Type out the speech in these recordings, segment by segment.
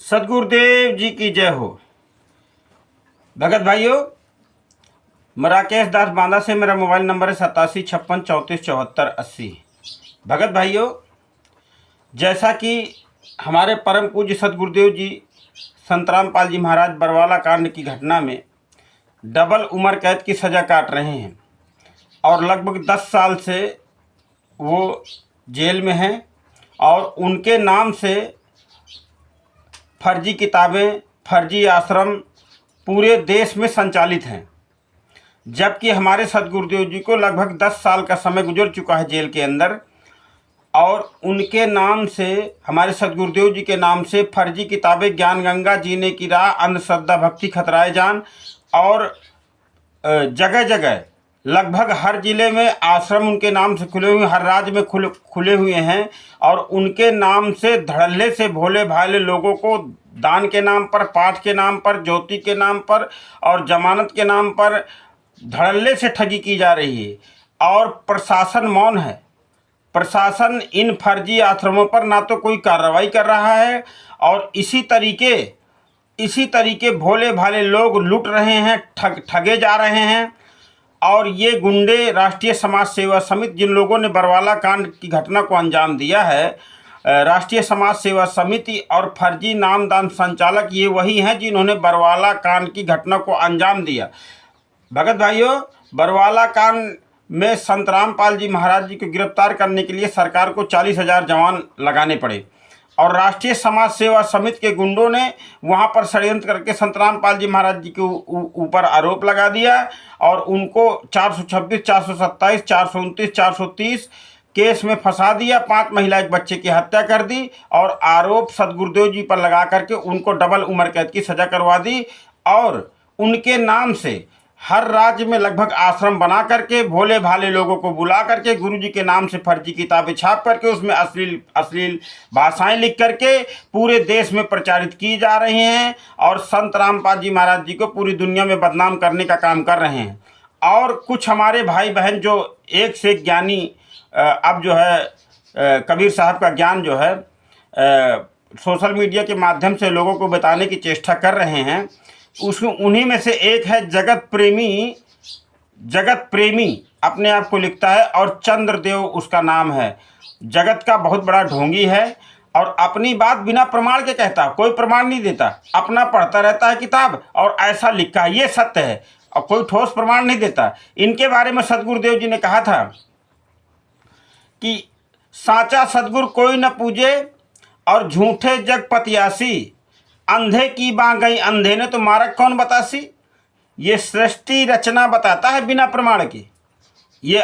सदगुरुदेव जी की जय हो। भगत भाइयों, मैं राकेश दास बांदा से, मेरा मोबाइल नंबर है 8756347480। भगत भाइयों, जैसा कि हमारे परम पूज्य सदगुरुदेव जी संतराम पाल जी महाराज बरवाला कांड की घटना में डबल उम्र कैद की सज़ा काट रहे हैं और लगभग 10 साल से वो जेल में हैं और उनके नाम से फर्जी किताबें, फर्जी आश्रम पूरे देश में संचालित हैं। जबकि हमारे सदगुरुदेव जी को लगभग 10 साल का समय गुजर चुका है जेल के अंदर और उनके नाम से, हमारे सदगुरुदेव जी के नाम से फर्जी किताबें ज्ञान गंगा, जीने की राह, अंधश्रद्धा, भक्ति खतराए जान और जगह जगह लगभग हर ज़िले में आश्रम उनके नाम से खुले हुए, हर राज्य में खुले हुए हैं और उनके नाम से धड़ल्ले से भोले भाले लोगों को दान के नाम पर, पाठ के नाम पर, ज्योति के नाम पर और जमानत के नाम पर धड़ल्ले से ठगी की जा रही है। और प्रशासन मौन है। प्रशासन इन फर्जी आश्रमों पर ना तो कोई कार्रवाई कर रहा है और इसी तरीके भोले भाले लोग लूट रहे हैं, ठगे जा रहे हैं। और ये गुंडे राष्ट्रीय समाज सेवा समिति, जिन लोगों ने बरवाला कांड की घटना को अंजाम दिया है, राष्ट्रीय समाज सेवा समिति और फर्जी नामदान संचालक, ये वही हैं जिन्होंने बरवाला कांड की घटना को अंजाम दिया। भगत भाइयों, बरवाला कांड में संतराम पाल जी महाराज जी को गिरफ्तार करने के लिए सरकार को 40,000 जवान लगाने पड़े और राष्ट्रीय समाज सेवा समिति के गुंडों ने वहां पर षड्यंत्र करके संतराम पाल जी महाराज जी के ऊपर आरोप लगा दिया और उनको 426, 427, 429, 430 केस में फंसा दिया। 5 महिला, एक बच्चे की हत्या कर दी और आरोप सदगुरुदेव जी पर लगा करके उनको डबल उम्र कैद की सज़ा करवा दी। और उनके नाम से हर राज्य में लगभग आश्रम बना करके भोले भाले लोगों को बुला करके गुरु जी के नाम से फर्जी किताबें छाप करके उसमें अश्लील भाषाएं लिख करके पूरे देश में प्रचारित की जा रही हैं और संत रामपाल जी महाराज जी को पूरी दुनिया में बदनाम करने का काम कर रहे हैं। और कुछ हमारे भाई बहन जो एक से एक ज्ञानी, अब जो है कबीर साहब का ज्ञान जो है सोशल मीडिया के माध्यम से लोगों को बताने की चेष्टा कर रहे हैं, उन्हीं में से एक है जगत प्रेमी अपने आप को लिखता है और चंद्रदेव उसका नाम है। जगत का बहुत बड़ा ढोंगी है और अपनी बात बिना प्रमाण के कहता, कोई प्रमाण नहीं देता, अपना पढ़ता रहता है किताब और ऐसा लिखा है, ये सत्य है और कोई ठोस प्रमाण नहीं देता। इनके बारे में सदगुरुदेव जी ने कहा था कि साचा सदगुरु कोई न पूजे और झूठे जग पतियासी, अंधे की बाँ गई अंधे ने तो मारक कौन बतासी। ये सृष्टि रचना बताता है बिना प्रमाण के। ये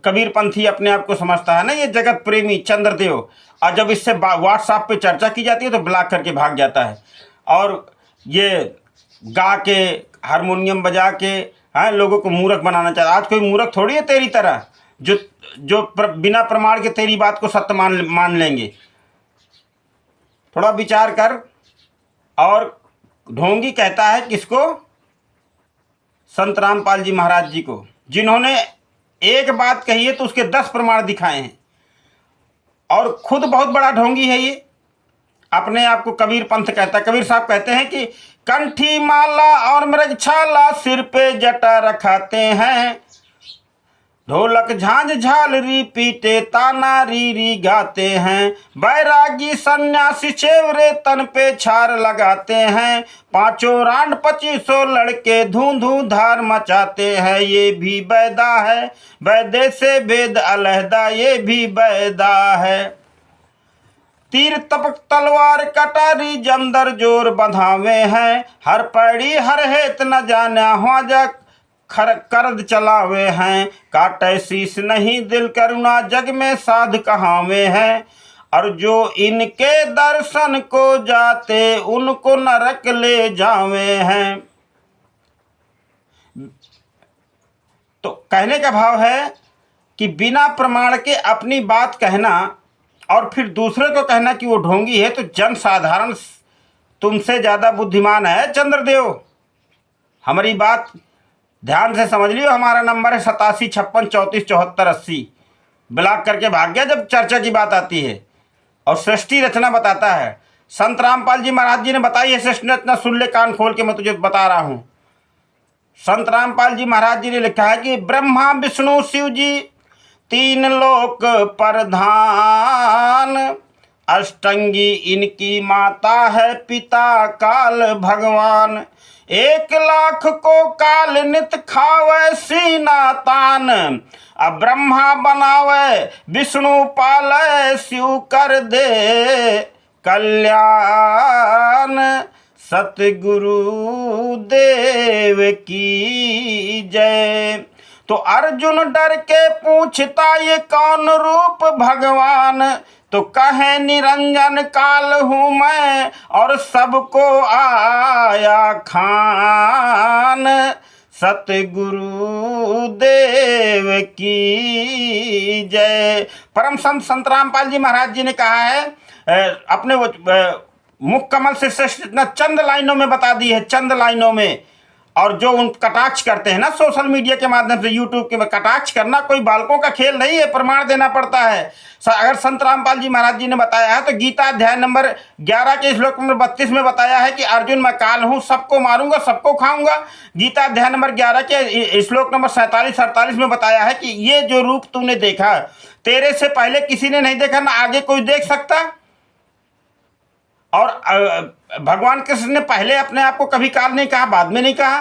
कबीर पंथी अपने आप को समझता है ना, ये जगत प्रेमी चंद्रदेव। और जब इससे व्हाट्सएप पे चर्चा की जाती है तो ब्लॉक करके भाग जाता है और ये गा के, हारमोनियम बजा के लोगों को मूर्ख बनाना चाहता है। आज कोई मूर्ख थोड़ी है तेरी तरह जो बिना प्रमाण के तेरी बात को सत्य मान लेंगे। थोड़ा विचार कर। और ढोंगी कहता है किसको? संत रामपाल जी महाराज जी को, जिन्होंने एक बात कही है तो उसके 10 प्रमाण दिखाए हैं और खुद बहुत बड़ा ढोंगी है ये। अपने आप को कबीर पंथ कहता है। कबीर साहब कहते हैं कि कंठी माला और मृगछाला सिर पे जटा रखाते हैं, ढोलक झांझ झालरी पीटे ताना री गाते हैं, बैरागी सन्यासी चेवरे तन पे छार लगाते हैं, 5 रांड 2500 लड़के धूं धार मचाते हैं। ये भी बैदा है, बैदे से भेद अलहदा, ये भी बैदा है। तीर तपक तलवार कटारी जमदर जोर बंधावे हैं, हर पड़ी हर हेत न जाना हुआ जा करद चलावे हैं, काटे शीश नहीं दिल करुणा जग में साध कहावे हैं, और जो इनके दर्शन को जाते उनको नरक ले जावे हैं। तो कहने का भाव है कि बिना प्रमाण के अपनी बात कहना और फिर दूसरे को कहना कि वो ढोंगी है, तो जन साधारण तुमसे ज़्यादा बुद्धिमान है चंद्रदेव। हमारी बात ध्यान से समझ लियो। हमारा नंबर है 8756347480। ब्लॉक करके भाग गया जब चर्चा की बात आती है। और सृष्टि रचना बताता है, संत रामपाल जी महाराज जी ने बताई है। सृष्टि सुन ले, कान खोल के मैं तुझे बता रहा हूं। संत रामपाल जी महाराज जी ने लिखा है कि ब्रह्मा विष्णु शिव जी तीन लोक प्रधान, अष्टंगी इनकी माता है पिता काल भगवान। 1,00,000 को काल नित खावे सीना तान, अब ब्रह्मा बनावे विष्णु पाले शिव कर दे कल्याण। सतगुरु देव की जय। तो अर्जुन डर के पूछता ये कौन रूप भगवान, तो कहे निरंजन काल हूँ मैं और सबको आया खान। सतगुरु देव की जय। परम संत संत रामपाल जी महाराज जी ने कहा है, अपने वो मुख कमल से श्रेष्ठ इतना चंद लाइनों में बता दी है, चंद लाइनों में। और जो उन कटाक्ष करते हैं ना सोशल मीडिया के माध्यम से, यूट्यूब के, कटाक्ष करना कोई बालकों का खेल नहीं है, प्रमाण देना पड़ता है। अगर संत रामपाल जी महाराज जी ने बताया है तो गीता अध्याय नंबर 11 के श्लोक नंबर 32 में बताया है कि अर्जुन मैं काल हूँ, सबको मारूंगा सबको खाऊंगा। गीता अध्याय नंबर 11 के श्लोक नंबर 47-48 में बताया है कि ये जो रूप तूने देखा तेरे से पहले किसी ने नहीं देखा, ना आगे कोई देख सकता। और भगवान कृष्ण ने पहले अपने आप को कभी काल नहीं कहा, बाद में नहीं कहा।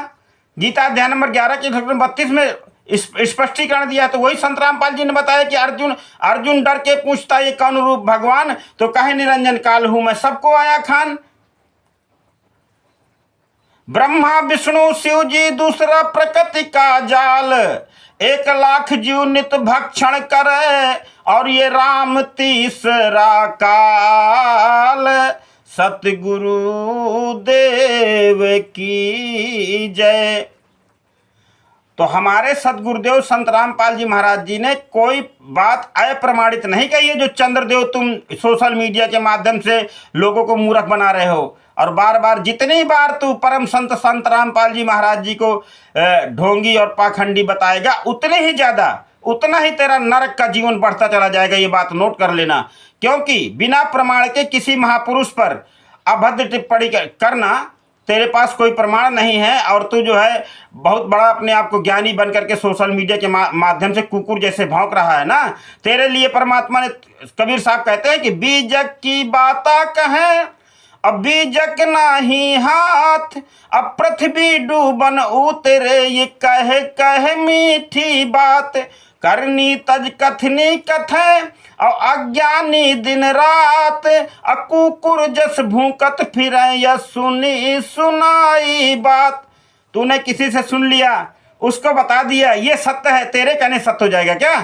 गीता अध्याय नंबर 11 के 32 में स्पष्टीकरण दिया। तो वही संत रामपाल जी ने बताया कि अर्जुन डर के पूछता ये कौन रूप भगवान, तो कहे निरंजन काल हूं मैं सबको आया खान। ब्रह्मा विष्णु शिव जी दूसरा प्रकृति का जाल, 1,00,000 जीव नित भक्षण करे और ये राम तीसरा काल। सतगुरु देव की जय। तो हमारे सतगुरुदेव संत रामपाल जी महाराज जी ने कोई बात अप्रमाणित नहीं कही है जो चंद्रदेव तुम सोशल मीडिया के माध्यम से लोगों को मूर्ख बना रहे हो। और बार बार जितनी बार तू परम संत संत रामपाल जी महाराज जी को ढोंगी और पाखंडी बताएगा उतना ही तेरा नरक का जीवन बढ़ता चला जाएगा। ये बात नोट कर लेना, क्योंकि बिना प्रमाण के किसी महापुरुष पर अभद्र टिप्पणी करना, तेरे पास कोई प्रमाण नहीं है और तू जो है बहुत बड़ा अपने आप को ज्ञानी बन करके सोशल मीडिया के माध्यम से कुकुर जैसे भौंक रहा है ना। तेरे लिए परमात्मा ने, कबीर साहब कहते हैं कि बीजक की बाता कहें अब बीजक नाही हाथ, अब पृथ्वी डूबन उतरे ये कह मीठी बात। करनी तज कथनी कथे और अज्ञानी दिन रात, अकुकुर जस भूकत फिरे या सुनी सुनाई बात। तूने किसी से सुन लिया, उसको बता दिया ये सत्य है, तेरे कहने सत्य हो जाएगा क्या?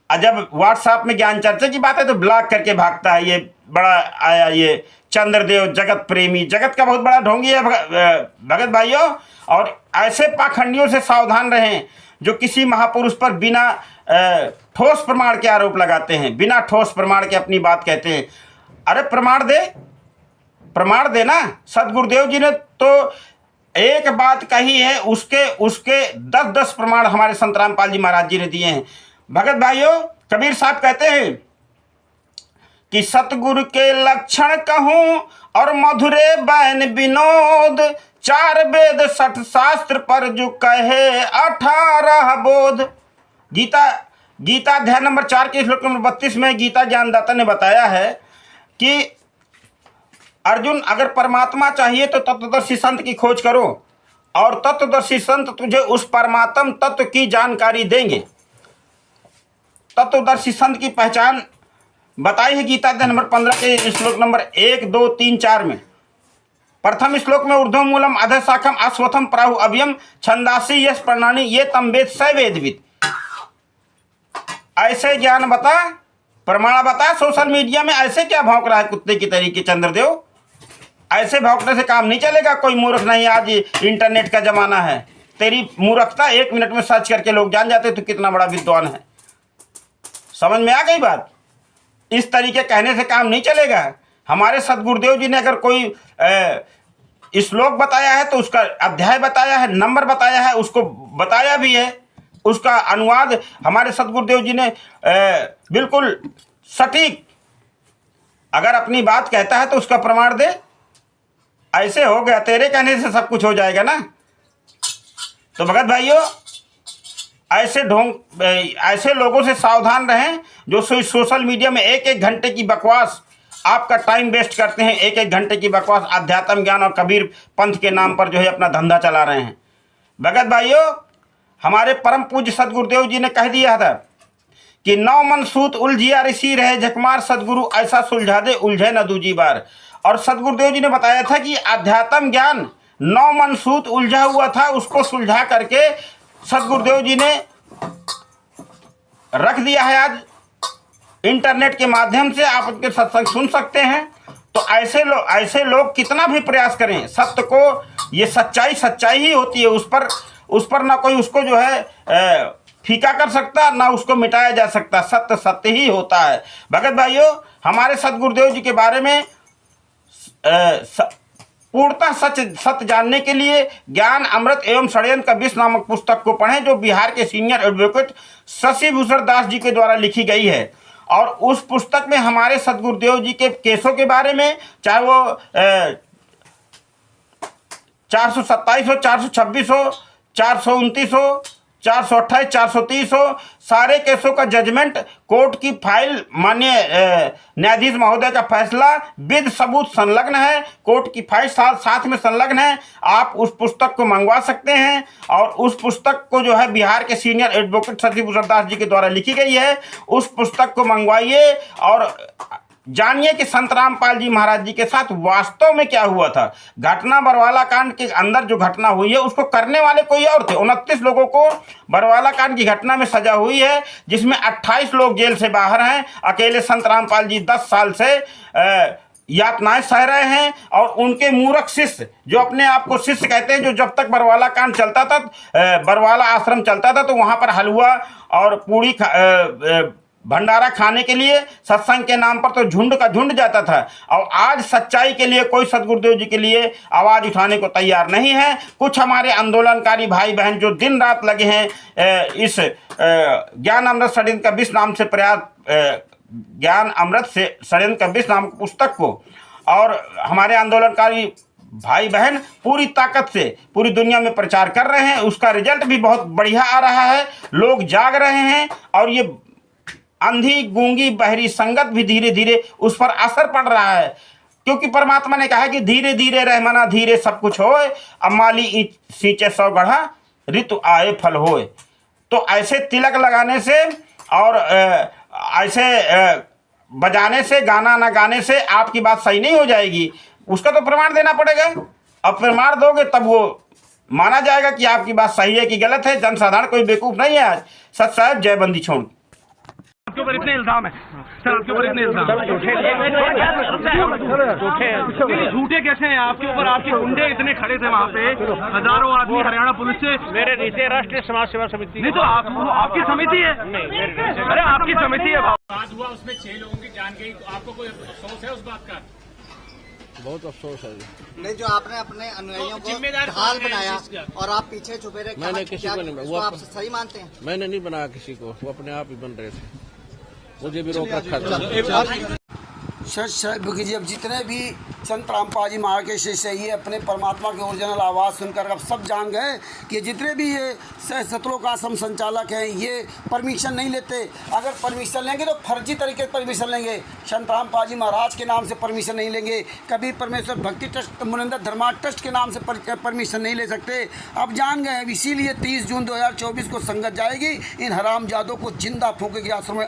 जब व्हाट्सएप में ज्ञान चर्चा की बात है तो ब्लॉक करके भागता है। ये बड़ा आया ये चंद्रदेव, जगत प्रेमी, जगत का बहुत बड़ा ढोंगी है भगत भाइयों। और ऐसे पाखंडियों से सावधान रहें जो किसी महापुरुष पर बिना ठोस प्रमाण के आरोप लगाते हैं, बिना ठोस प्रमाण के अपनी बात कहते हैं। अरे प्रमाण दे ना। सदगुरुदेव जी ने तो एक बात कही है, उसके 10-10 प्रमाण हमारे संत रामपाल जी महाराज जी ने दिए हैं। भगत भाइयों, कबीर साहब कहते हैं कि सतगुरु के लक्षण कहूं और मधुरे बैन विनोद, 4 वेद 60 शास्त्र पर जो कहे 18 बोध। गीता अध्याय नंबर 4 के श्लोक नंबर 32 में गीता ज्ञानदाता ने बताया है कि अर्जुन अगर परमात्मा चाहिए तो तत्वदर्शी संत की खोज करो और तत्वदर्शी संत तुझे उस परमात्म तत्व की जानकारी देंगे। तत्वदर्शी संत की पहचान बताई है गीता अध्याय नंबर 15 के श्लोक नंबर 1, 2, 3, 4 में। प्रथम श्लोक में ऊर्ध्व मूलम अधः शाखम अश्वत्थम प्राहु अभयम छंदासी यश प्रणानी ये तम वेद स वेदविद। ऐसे ज्ञान बता, प्रमाण बता। सोशल मीडिया में ऐसे क्या भौंक रहा है कुत्ते की तरीके चंद्रदेव? ऐसे भौंकने से काम नहीं चलेगा। कोई मूर्ख नहीं, आज इंटरनेट का जमाना है। तेरी मूर्खता 1 मिनट में सर्च करके लोग जान जाते तू कितना बड़ा विद्वान है। समझ में आ गई बात? इस तरीके कहने से काम नहीं चलेगा। हमारे सदगुरुदेव जी ने अगर कोई श्लोक बताया है तो उसका अध्याय बताया है, नंबर बताया है, उसको बताया भी है। उसका अनुवाद हमारे सदगुरुदेव जी ने बिल्कुल सटीक अगर अपनी बात कहता है तो उसका प्रमाण दे। ऐसे हो गया, तेरे कहने से सब कुछ हो जाएगा ना। तो भगत भाइयों, ऐसे लोगों से सावधान रहें जो सोशल मीडिया में एक एक घंटे की बकवास, आपका टाइम वेस्ट करते हैं, एक एक घंटे की बकवास अध्यात्म ज्ञान और कबीर पंथ के नाम पर जो है अपना धंधा चला रहे हैं। भगत भाइयों, हमारे परम पूज्य सदगुरुदेव जी ने कह दिया था कि 9 मन सूत उलझिया ऋषि रहे झकमार, सदगुरु ऐसा सुलझा दे उलझे न दूजी बार। और सदगुरुदेव जी ने बताया था कि अध्यात्म ज्ञान 9 मन सूत उलझा हुआ था, उसको सुलझा करके सदगुरुदेव जी ने रख दिया है। आज इंटरनेट के माध्यम से आप उनके सत्संग सुन सकते हैं। तो ऐसे लोग कितना भी प्रयास करें, सत्य को, ये सच्चाई ही होती है, उस पर ना कोई उसको जो है फीका कर सकता, ना उसको मिटाया जा सकता। सत्य सत्य ही होता है। भगत भाइयों, हमारे सदगुरुदेव जी के बारे में पूर्णतः सत्य जानने के लिए ज्ञान अमृत एवं षड्यंत्र का विष नामक पुस्तक को पढ़ें, जो बिहार के सीनियर एडवोकेट शशि भूषण दास जी के द्वारा लिखी गई है। और उस पुस्तक में हमारे सदगुरुदेव जी के केसों के बारे में, चाहे वो 427 हो, 426 हो, 429 हो, 428, 430 हो, सारे केसों का जजमेंट, कोर्ट की फाइल, माननीय न्यायाधीश महोदय का फैसला विद सबूत संलग्न है, कोर्ट की फाइल साथ में संलग्न है। आप उस पुस्तक को मंगवा सकते हैं। और उस पुस्तक को जो है बिहार के सीनियर एडवोकेट शशि भूषण दास जी के द्वारा लिखी गई है। उस पुस्तक को मंगवाइए और जानिए कि संत रामपाल जी महाराज जी के साथ वास्तव में क्या हुआ था। घटना बरवाला कांड के अंदर जो घटना हुई है उसको करने वाले कोई और थे। 29 लोगों को बरवाला कांड की घटना में सजा हुई है, जिसमें 28 लोग जेल से बाहर हैं। अकेले संत रामपाल जी 10 साल से यातनाएं सह रहे हैं। और उनके मूर्ख शिष्य, जो अपने आप को शिष्य कहते हैं, जो जब तक बरवाला कांड चलता था, बरवाला आश्रम चलता था, तो वहाँ पर हलवा और पूड़ी भंडारा खाने के लिए सत्संग के नाम पर तो झुंड का झुंड जाता था। और आज सच्चाई के लिए कोई सदगुरुदेव जी के लिए आवाज़ उठाने को तैयार नहीं है। कुछ हमारे आंदोलनकारी भाई बहन जो दिन रात लगे हैं इस ज्ञान अमृत षड्यंत्र का विष नाम से ज्ञान अमृत से षड्यंत्र का विष नाम पुस्तक को, और हमारे आंदोलनकारी भाई बहन पूरी ताकत से पूरी दुनिया में प्रचार कर रहे हैं। उसका रिजल्ट भी बहुत बढ़िया आ रहा है, लोग जाग रहे हैं। और ये अंधी गूंगी बहरी संगत भी धीरे धीरे उस पर असर पड़ रहा है, क्योंकि परमात्मा ने कहा है कि धीरे धीरे रहमना धीरे सब कुछ होए, अमाली सींचे 100 गढ़ा ऋतु आए फल होए। तो ऐसे तिलक लगाने से और ऐसे बजाने से, गाना ना गाने से आपकी बात सही नहीं हो जाएगी। उसका तो प्रमाण देना पड़ेगा। अब प्रमाण दोगे तब वो माना जाएगा कि आपकी बात सही है कि गलत है। जनसाधारण कोई बेवकूफ़ नहीं है। आज सच साहब जय बंदी छोड़। आपके ऊपर इतने इल्जाम है सर, आपके ऊपर इतने इल्जाम झूठे कैसे हैं आपके ऊपर? आपके गुंडे इतने खड़े थे वहाँ पे, हजारों आदमी हरियाणा पुलिस से। मेरे नीचे राष्ट्रीय समाज सेवा समिति। नहीं तो आपकी समिति है? नहीं, अरे आपकी समिति है। बात हुआ उसमें 6 लोगों की जान गई, तो आपको कोई अफसोस है उस बात का? बहुत अफसोस है। नहीं, जो आपने अपने अनुयायियों को ढाल बनाया और आप पीछे छुपे रहे, मैंने किसी को नहीं, वो आप सही मानते हैं? मैंने नहीं बनाया किसी को, वो अपने आप ही बन रहे थे, मुझे भी रोक रखा था। क्योंकि जी अब जितने भी संत रामपाल जी महाराज के शिष्य ये अपने परमात्मा की ओरिजिनल आवाज़ सुनकर अब सब जान गए कि जितने भी ये सतलोक आश्रम संचालक हैं ये परमिशन नहीं लेते। अगर परमिशन लेंगे तो फर्जी तरीके से परमिशन लेंगे। संत रामपाल जी महाराज के नाम से परमिशन नहीं लेंगे, कभी परमेश्वर भक्ति ट्रस्ट, मुनिंदर धर्मार्थ ट्रस्ट के नाम से परमिशन नहीं ले सकते। अब जान गए। इसीलिए 30 जून 2024 को संगत जाएगी, इन हरामजादों को जिंदा फूंकेगी आश्रम में।